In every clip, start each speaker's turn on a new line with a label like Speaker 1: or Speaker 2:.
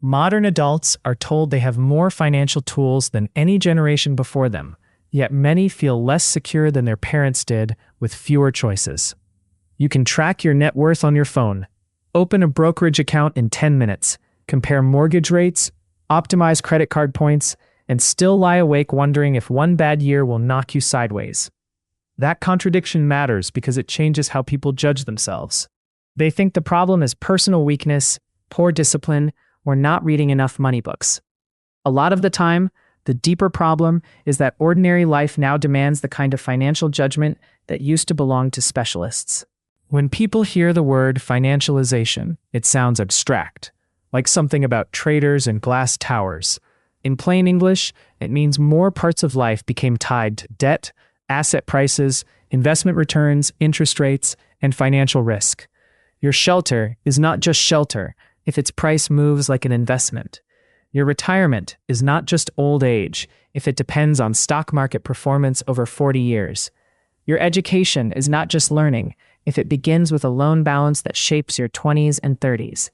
Speaker 1: Modern adults are told they have more financial tools than any generation before them, yet many feel less secure than their parents did with fewer choices. You can track your net worth on your phone, open a brokerage account in 10 minutes, compare mortgage rates, optimize credit card points, and still lie awake wondering if one bad year will knock you sideways. That contradiction matters because it changes how people judge themselves. They think the problem is personal weakness, poor discipline, or not reading enough money books. A lot of the time, the deeper problem is that ordinary life now demands the kind of financial judgment that used to belong to specialists. When people hear the word financialization, it sounds abstract, like something about traders and glass towers. In plain English, it means more parts of life became tied to debt, asset prices, investment returns, interest rates, and financial risk. Your shelter is not just shelter if its price moves like an investment. Your retirement is not just old age if it depends on stock market performance over 40 years. Your education is not just learning if it begins with a loan balance that shapes your 20s and 30s.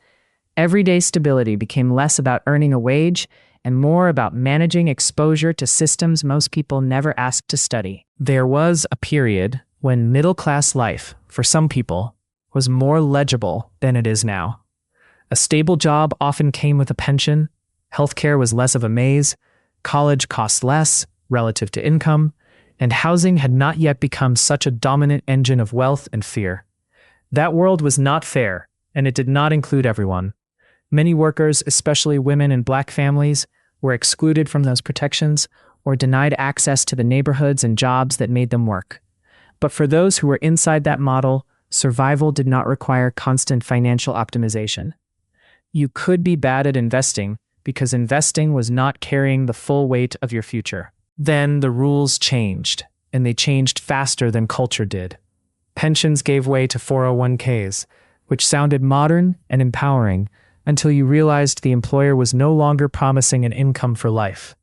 Speaker 1: Everyday stability became less about earning a wage and more about managing exposure to systems most people never asked to study. There was a period when middle-class life, for some people, was more legible than it is now. A stable job often came with a pension, healthcare was less of a maze, college cost less relative to income, and housing had not yet become such a dominant engine of wealth and fear. That world was not fair, and it did not include everyone. Many workers, especially women and Black families, were excluded from those protections or denied access to the neighborhoods and jobs that made them work. But for those who were inside that model, survival did not require constant financial optimization. You could be bad at investing because investing was not carrying the full weight of your future. Then the rules changed, and they changed faster than culture did. Pensions gave way to 401ks, which sounded modern and empowering until you realized the employer was no longer promising an income for life.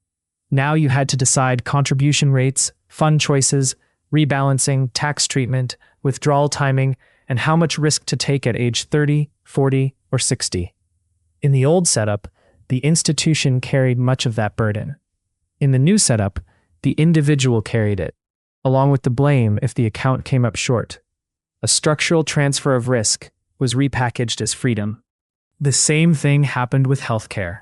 Speaker 1: Now you had to decide contribution rates, fund choices, rebalancing, tax treatment, withdrawal timing, and how much risk to take at age 30, 40, or 60. In the old setup, the institution carried much of that burden. In the new setup, the individual carried it, along with the blame if the account came up short. A structural transfer of risk was repackaged as freedom. The same thing happened with healthcare.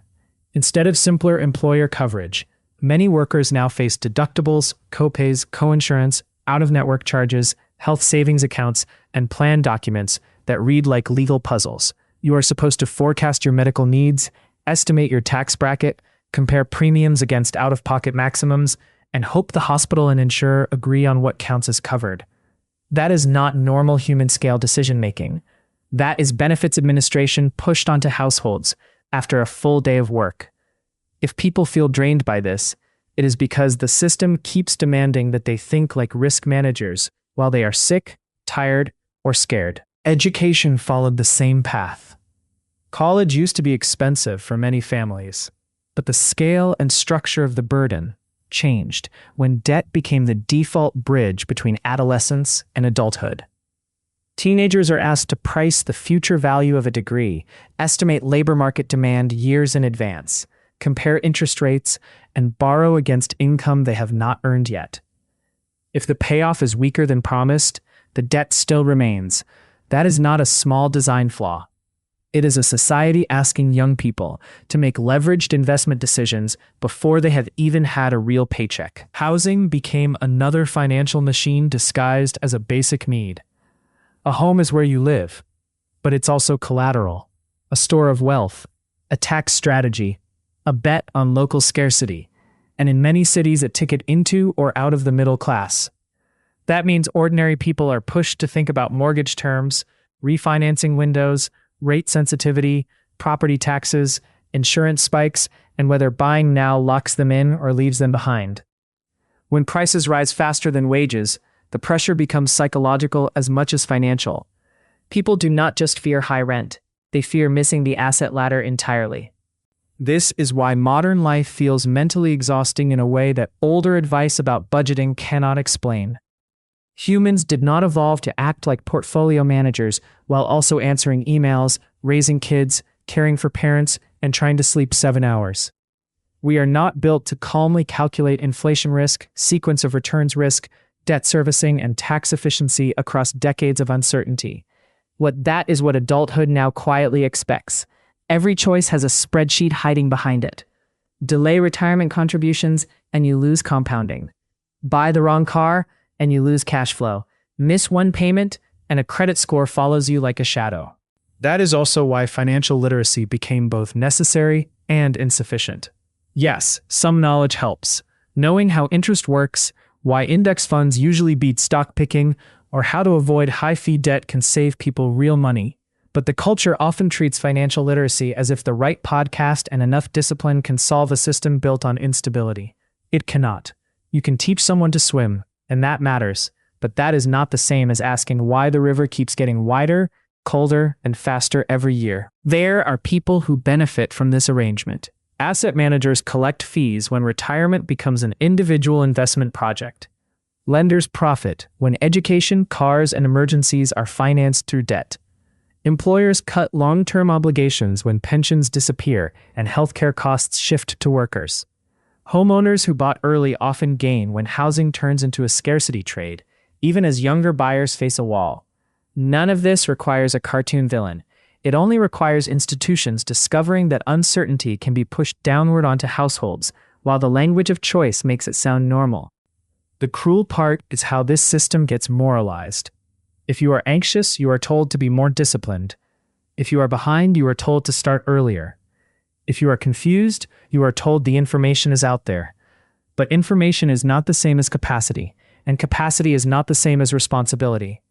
Speaker 1: Instead of simpler employer coverage, many workers now face deductibles, copays, coinsurance, out-of-network charges, health savings accounts, and plan documents that read like legal puzzles. You are supposed to forecast your medical needs, estimate your tax bracket, compare premiums against out-of-pocket maximums, and hope the hospital and insurer agree on what counts as covered. That is not normal human-scale decision-making. That is benefits administration pushed onto households after a full day of work. If people feel drained by this, it is because the system keeps demanding that they think like risk managers while they are sick, tired, or scared. Education followed the same path. College used to be expensive for many families, but the scale and structure of the burden changed when debt became the default bridge between adolescence and adulthood. Teenagers are asked to price the future value of a degree, estimate labor market demand years in advance, compare interest rates, and borrow against income they have not earned yet. If the payoff is weaker than promised, the debt still remains. That is not a small design flaw. It is a society asking young people to make leveraged investment decisions before they have even had a real paycheck. Housing became another financial machine disguised as a basic need. A home is where you live, but it's also collateral, a store of wealth, a tax strategy, a bet on local scarcity, and in many cities a ticket into or out of the middle class. That means ordinary people are pushed to think about mortgage terms, refinancing windows, rate sensitivity, property taxes, insurance spikes, and whether buying now locks them in or leaves them behind. When prices rise faster than wages, the pressure becomes psychological as much as financial. People do not just fear high rent, they fear missing the asset ladder entirely. This is why modern life feels mentally exhausting in a way that older advice about budgeting cannot explain. Humans did not evolve to act like portfolio managers while also answering emails, raising kids, caring for parents, and trying to sleep 7 hours. We are not built to calmly calculate inflation risk, sequence of returns risk, debt servicing, and tax efficiency across decades of uncertainty. That is what adulthood now quietly expects. Every choice has a spreadsheet hiding behind it. Delay retirement contributions, and you lose compounding. Buy the wrong car, and you lose cash flow. Miss one payment, and a credit score follows you like a shadow. That is also why financial literacy became both necessary and insufficient. Yes, some knowledge helps. Knowing how interest works, why index funds usually beat stock picking, or how to avoid high-fee debt can save people real money. But the culture often treats financial literacy as if the right podcast and enough discipline can solve a system built on instability. It cannot. You can teach someone to swim, and that matters, but that is not the same as asking why the river keeps getting wider, colder, and faster every year. There are people who benefit from this arrangement. Asset managers collect fees when retirement becomes an individual investment project. Lenders profit when education, cars, and emergencies are financed through debt. Employers cut long-term obligations when pensions disappear and healthcare costs shift to workers. Homeowners who bought early often gain when housing turns into a scarcity trade, even as younger buyers face a wall. None of this requires a cartoon villain. It only requires institutions discovering that uncertainty can be pushed downward onto households, while the language of choice makes it sound normal. The cruel part is how this system gets moralized. If you are anxious, you are told to be more disciplined. If you are behind, you are told to start earlier. If you are confused, you are told the information is out there. But information is not the same as capacity, and capacity is not the same as responsibility.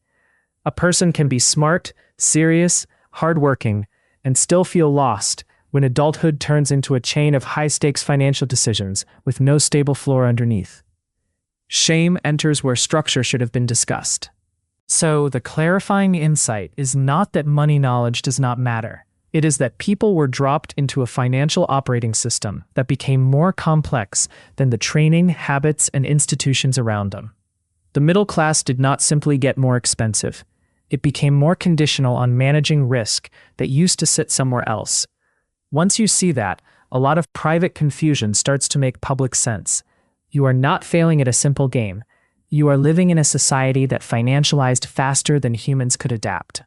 Speaker 1: A person can be smart, serious, hardworking, and still feel lost when adulthood turns into a chain of high-stakes financial decisions with no stable floor underneath. Shame enters where structure should have been discussed. So, the clarifying insight is not that money knowledge does not matter. It is that people were dropped into a financial operating system that became more complex than the training, habits, and institutions around them. The middle class did not simply get more expensive. It became more conditional on managing risk that used to sit somewhere else. Once you see that, a lot of private confusion starts to make public sense. You are not failing at a simple game. You are living in a society that financialized faster than humans could adapt.